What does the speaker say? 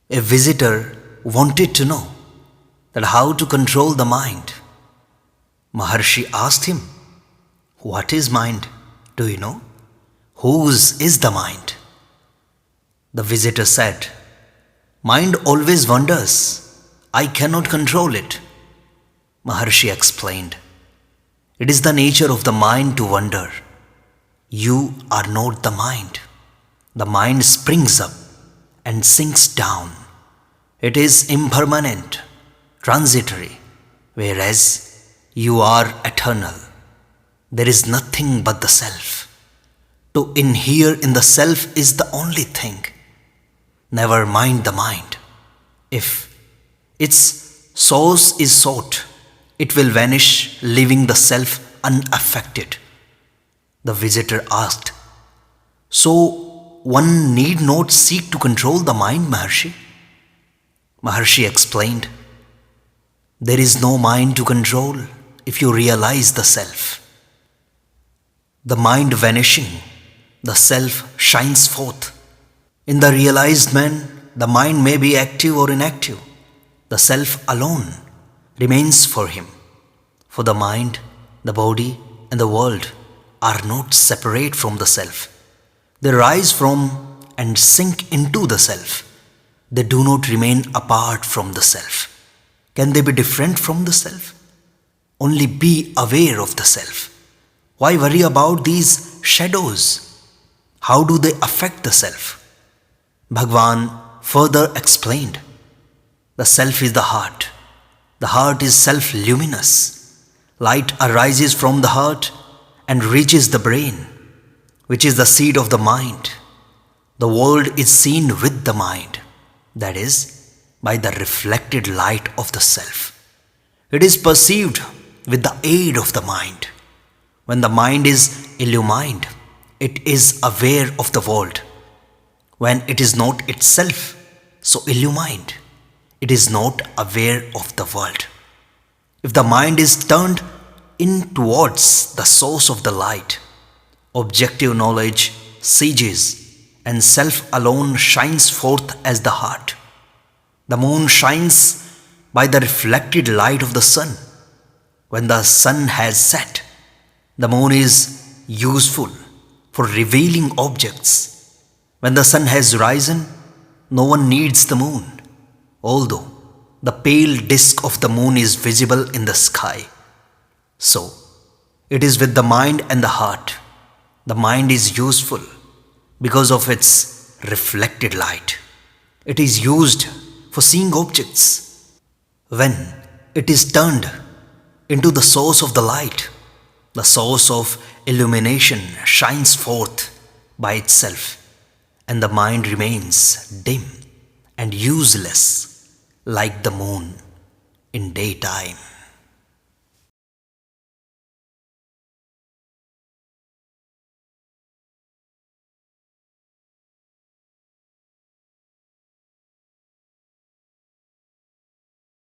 A visitor wanted to know that how to control the mind. Maharshi asked him, "What is mind? Do you know? Whose is the mind?" The visitor said, "Mind always wanders. I cannot control it." Maharshi explained, "It is the nature of the mind to wander. You are not the mind. The mind springs up and sinks down. It is impermanent, transitory, whereas you are eternal. There is nothing but the self. To inhere in the self is the only thing. Never mind the mind. If its source is sought, it will vanish, leaving the self unaffected." The visitor asked, "So one need not seek to control the mind, Maharshi?" Maharshi explained, "There is no mind to control if you realize the self. The mind vanishing, the self shines forth. In the realized man, the mind may be active or inactive. The self alone remains for him. For the mind, the body, and the world are not separate from the self. They rise from and sink into the self. They do not remain apart from the self. Can they be different from the self? Only be aware of the self. Why worry about these shadows? How do they affect the self?" Bhagwan further explained, "The self is the heart. The heart is self-luminous. Light arises from the heart and reaches the brain, which is the seat of the mind. The world is seen with the mind, that is, by the reflected light of the self. It is perceived with the aid of the mind. When the mind is illumined, it is aware of the world. When it is not itself so illumined, it is not aware of the world. If the mind is turned in towards the source of the light, objective knowledge ceases and self alone shines forth as the heart. The moon shines by the reflected light of the sun. When the sun has set, the moon is useful for revealing objects. When the sun has risen, no one needs the moon, although the pale disk of the moon is visible in the sky. So, it is with the mind and the heart. The mind is useful because of its reflected light. It is used for seeing objects. When it is turned into the source of the light, the source of illumination shines forth by itself, and the mind remains dim and useless like the moon in daytime."